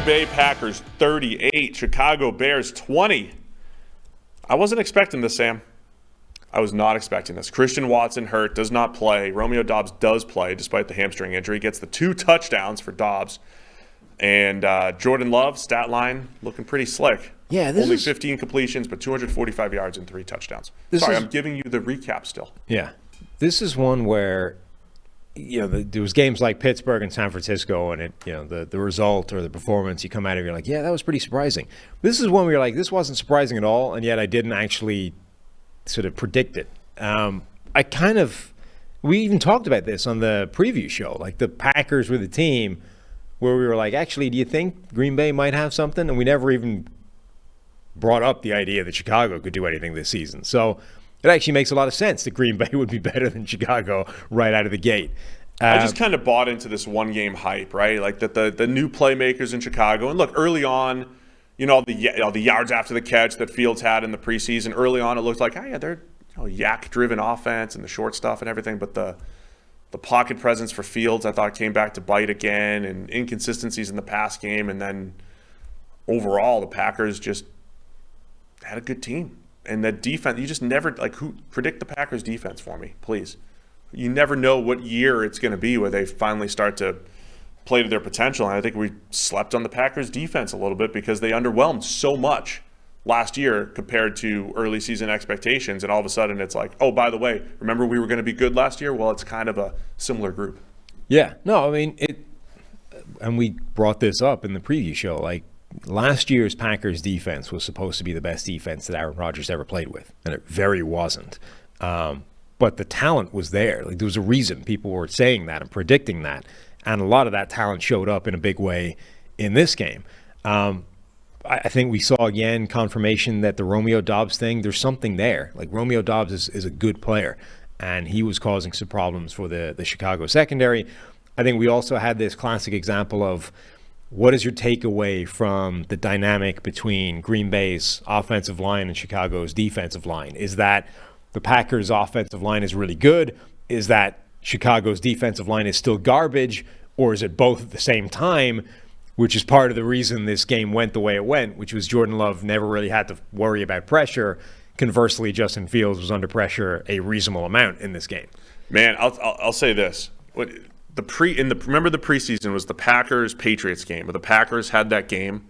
Green Bay Packers 38, Chicago Bears 20. I wasn't expecting this, Sam. I was not expecting this. Christian Watson hurt, does not play. Romeo Doubs does play despite the hamstring injury. Gets the 2 touchdowns for Doubs. And Jordan Love, stat line, looking pretty slick. Yeah, Only 15 completions, but 245 yards and 3 touchdowns. Sorry, I'm giving you the recap still. Yeah. This is one where, there was games like Pittsburgh and San Francisco, and the result or the performance, you come out of it, you're like, yeah, that was pretty surprising. This is one where you're like, this wasn't surprising at all, and yet I didn't actually sort of predict it. We even talked about this on the preview show, like the Packers were the team where we were like, actually, do you think Green Bay might have something? And we never even brought up the idea that Chicago could do anything this season. So it actually makes a lot of sense that Green Bay would be better than Chicago right out of the gate. I just kind of bought into this one-game hype, right? Like that the new playmakers in Chicago. And look, early on, the yards after the catch that Fields had in the preseason, early on it looked like, they're yak-driven offense and the short stuff and everything. But the pocket presence for Fields, I thought, came back to bite again, and inconsistencies in the pass game. And then overall, the Packers just had a good team. And the defense, you just never, predict the Packers defense for me, please. You never know what year it's going to be where they finally start to play to their potential. And I think we slept on the Packers defense a little bit because they underwhelmed so much last year compared to early season expectations. And all of a sudden it's like, oh, by the way, remember we were going to be good last year? Well, it's kind of a similar group. Yeah. No, I mean, and we brought this up in the preview show, last year's Packers defense was supposed to be the best defense that Aaron Rodgers ever played with, and it very wasn't. But the talent was there. There was a reason people were saying that and predicting that, and a lot of that talent showed up in a big way in this game. I think we saw, again, confirmation that the Romeo Doubs thing, there's something there. Romeo Doubs is a good player, and he was causing some problems for the Chicago secondary. I think we also had this classic example of, what is your takeaway from the dynamic between Green Bay's offensive line and Chicago's defensive line? Is that the Packers' offensive line is really good? Is that Chicago's defensive line is still garbage? Or is it both at the same time, which is part of the reason this game went the way it went, which was Jordan Love never really had to worry about pressure. Conversely, Justin Fields was under pressure a reasonable amount in this game. Man, I'll say this. Remember the preseason was the Packers-Patriots game, where the Packers had that game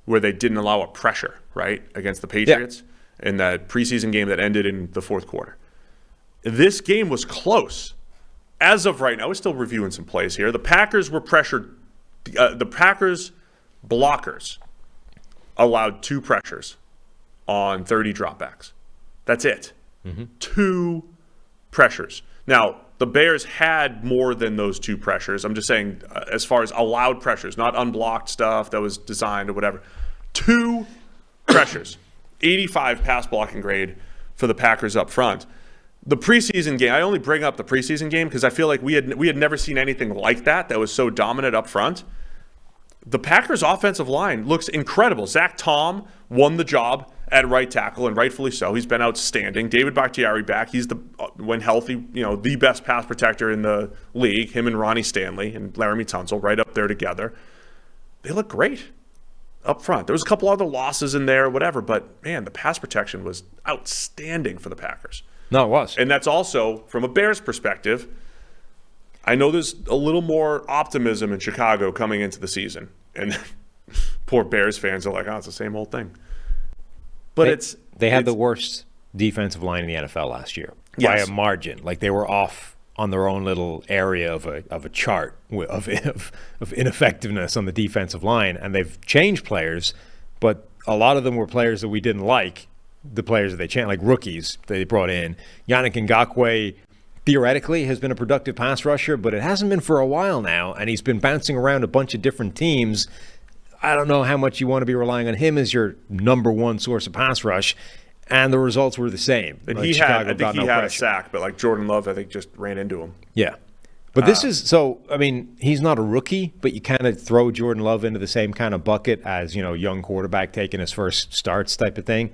where they didn't allow a pressure, right, against the Patriots in that preseason game that ended in the fourth quarter. This game was close. As of right now, we're still reviewing some plays here. The Packers were pressured. The Packers blockers allowed 2 pressures on 30 dropbacks. That's it. 2 pressures. Now, the Bears had more than those 2 pressures. I'm just saying, as far as allowed pressures, not unblocked stuff that was designed or whatever. 2 pressures. 85 pass blocking grade for the Packers up front. The preseason game, I only bring up the preseason game because I feel like we had never seen anything like that was so dominant up front. The Packers' offensive line looks incredible. Zach Tom won the job at right tackle, and rightfully so. He's been outstanding. David Bakhtiari back. He's when healthy, the best pass protector in the league. Him and Ronnie Stanley and Laramie Tunsil right up there together. They look great up front. There was a couple other losses in there, whatever, but man, the pass protection was outstanding for the Packers. No, it was. And that's also, from a Bears perspective, I know there's a little more optimism in Chicago coming into the season. And poor Bears fans are like, it's the same old thing. But they had the worst defensive line in the NFL last year by a margin. They were off on their own little area of a chart of ineffectiveness on the defensive line, and they've changed players, but a lot of them were players that we didn't like. The players that they changed, like rookies they brought in. Yannick Ngakoue theoretically has been a productive pass rusher, but it hasn't been for a while now, and he's been bouncing around a bunch of different teams. I don't know how much you want to be relying on him as your number one source of pass rush, and the results were the same. And I think he had a sack, but Jordan Love, I think, just ran into him. Yeah. But this is, he's not a rookie, but you kind of throw Jordan Love into the same kind of bucket as, young quarterback taking his first starts type of thing.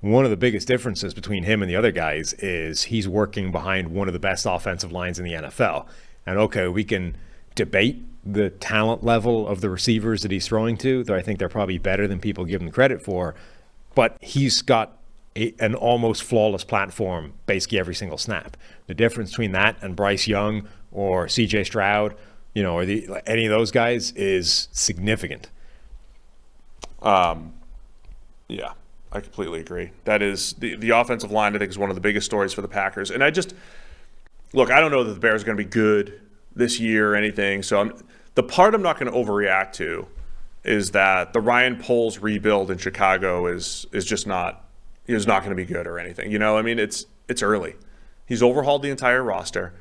One of the biggest differences between him and the other guys is he's working behind one of the best offensive lines in the NFL. And, okay, we can debate the talent level of the receivers that he's throwing to, though I think they're probably better than people give him credit for. But he's got an almost flawless platform basically every single snap. The difference between that and Bryce Young or CJ Stroud, or any of those guys is significant. Yeah, I completely agree. That is the offensive line, I think, is one of the biggest stories for the Packers. And I don't know that the Bears are going to be good this year or anything. So the part I'm not going to overreact to is that the Ryan Poles rebuild in Chicago is just not going to be good or anything. It's early. He's overhauled the entire roster.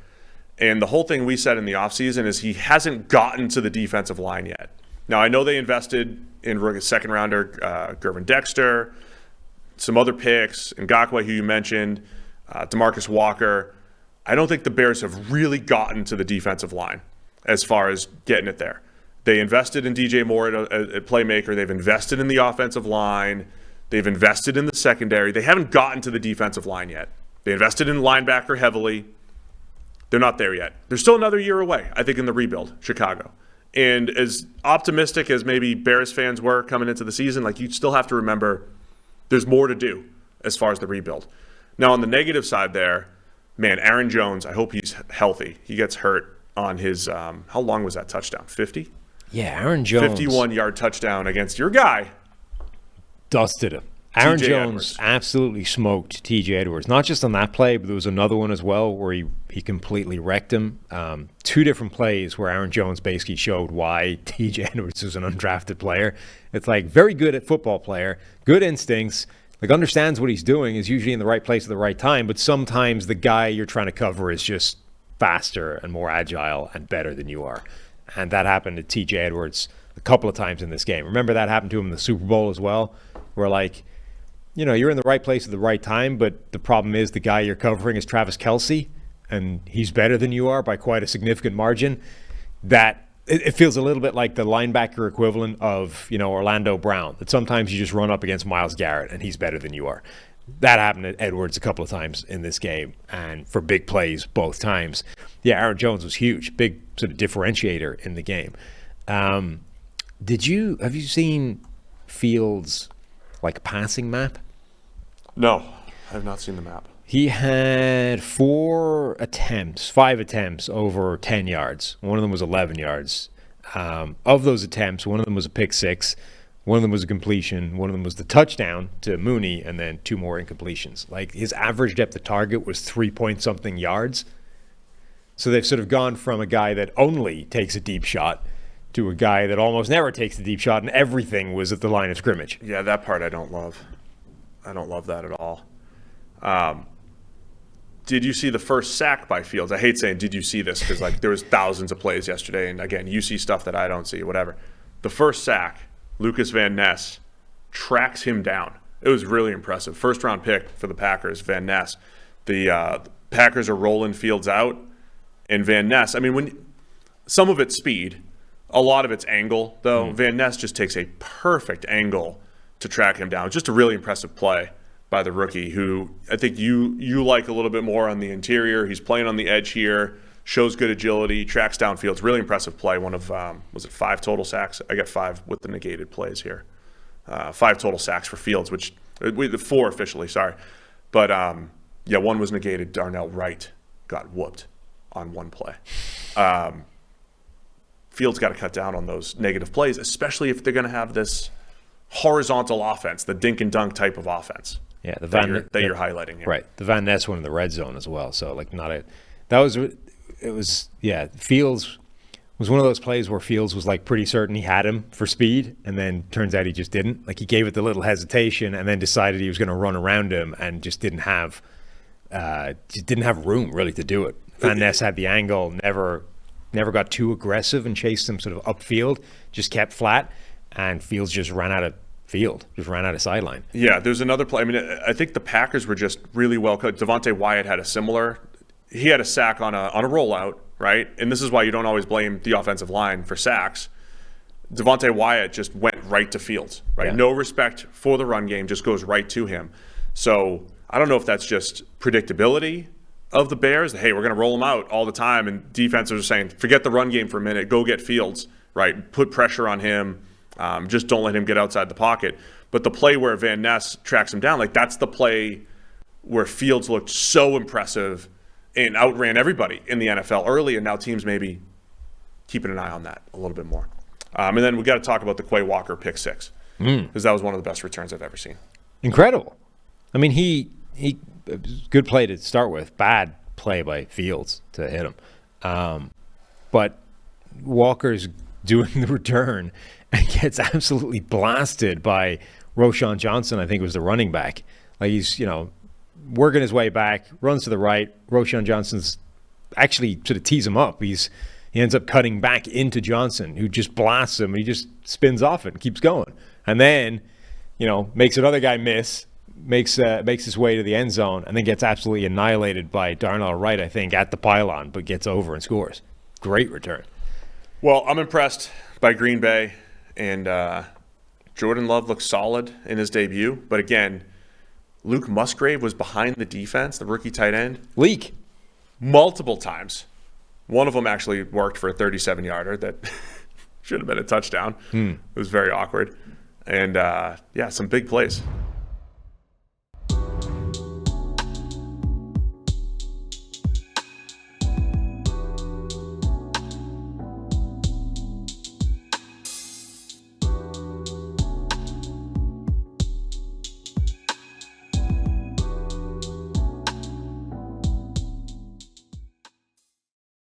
And the whole thing we said in the offseason is he hasn't gotten to the defensive line yet. Now, I know they invested in second rounder Gervin Dexter, some other picks, Ngakoue, who you mentioned, DeMarcus Walker. I don't think the Bears have really gotten to the defensive line as far as getting it there. They invested in DJ Moore at playmaker. They've invested in the offensive line. They've invested in the secondary. They haven't gotten to the defensive line yet. They invested in linebacker heavily. They're not there yet. They're still another year away, I think, in the rebuild, Chicago. And as optimistic as maybe Bears fans were coming into the season, you still have to remember there's more to do as far as the rebuild. Now, on the negative side there, man, Aaron Jones, I hope he's healthy. He gets hurt on his, how long was that touchdown? 50? Yeah, Aaron Jones. 51-yard touchdown against your guy. Dusted him. Aaron TJ Jones Edwards. absolutely smoked TJ Edwards. Not just on that play, but there was another one as well where he completely wrecked him. Two different plays where Aaron Jones basically showed why TJ Edwards was an undrafted player. It's very good at football player, good instincts, understands what he's doing, is usually in the right place at the right time, but sometimes the guy you're trying to cover is just faster and more agile and better than you are. And that happened to TJ Edwards a couple of times in this game. Remember that happened to him in the Super Bowl as well, where you're in the right place at the right time, but the problem is the guy you're covering is Travis Kelce, and he's better than you are by quite a significant margin. That it feels a little bit like the linebacker equivalent of, Orlando Brown, that sometimes you just run up against Myles Garrett and he's better than you are. That happened to Edwards a couple of times in this game, and for big plays both times. Yeah, Aaron Jones was huge, big sort of differentiator in the game. Have you seen Fields' passing map? No, I have not seen the map. He had 5 attempts over 10 yards. One of them was 11 yards. Of those attempts, one of them was a pick six. One of them was a completion. One of them was the touchdown to Mooney, and then 2 more incompletions. His average depth of target was 3-point-something yards. So they've sort of gone from a guy that only takes a deep shot to a guy that almost never takes a deep shot, and everything was at the line of scrimmage. Yeah, that part I don't love. I don't love that at all. Did you see the first sack by Fields? I hate saying did you see this because there was thousands of plays yesterday, and again, you see stuff that I don't see, whatever. The first sack, Lucas Van Ness tracks him down. It was really impressive. First round pick for the Packers, Van Ness. The Packers are rolling Fields out, and Van Ness, some of it's speed, a lot of it's angle, though. Van Ness just takes a perfect angle to track him down. Just a really impressive play by the rookie, who I think you like a little bit more on the interior. He's playing on the edge here, shows good agility, tracks down Fields. Really impressive play. One of, was it 5 total sacks? I got 5 with the negated plays here. 5 total sacks for Fields, which, 4 officially, sorry. But, one was negated. Darnell Wright got whooped on one play. Fields got to cut down on those negative plays, especially if they're going to have this horizontal offense, the dink and dunk type of offense. Yeah, that you're highlighting here. Right, the Van Ness one in the red zone as well. So Fields was one of those plays where Fields was pretty certain he had him for speed, and then turns out he just didn't. He gave it the little hesitation, and then decided he was going to run around him, and just didn't have room really to do it. Van Ness had the angle, never got too aggressive and chased him sort of upfield, just kept flat, and Fields just ran out of sideline. Yeah, there's another play. I think the Packers were just really well coached. Devontae Wyatt had a sack on a rollout, right? And this is why you don't always blame the offensive line for sacks. Devontae Wyatt just went right to Fields, right? Yeah. No respect for the run game, just goes right to him. So I don't know if that's just predictability of the Bears. Hey, we're going to roll them out all the time. And defenses are saying, forget the run game for a minute. Go get Fields, right? Put pressure on him. Just don't let him get outside the pocket. But the play where Van Ness tracks him down, like that's the play where Fields looked so impressive and outran everybody in the NFL early. And now teams maybe keeping an eye on that a little bit more. And then we got to talk about the Quay Walker pick six, because that was one of the best returns I've ever seen. Incredible. I mean, he good play to start with. Bad play by Fields to hit him. But Walker's doing the return and gets absolutely blasted by Roschon Johnson, I think it was the running back. Like he's, working his way back, runs to the right. Roschon Johnson's actually sort of tees him up. He ends up cutting back into Johnson, who just blasts him. And he just spins off it and keeps going. And then, makes another guy miss, makes his way to the end zone, and then gets absolutely annihilated by Darnell Wright, I think, at the pylon, but gets over and scores. Great return. Well, I'm impressed by Green Bay, and Jordan Love looks solid in his debut. But again, Luke Musgrave was behind the defense, the rookie tight end. Leak. Multiple times. One of them actually worked for a 37-yarder that should have been a touchdown. It was very awkward. And, some big plays.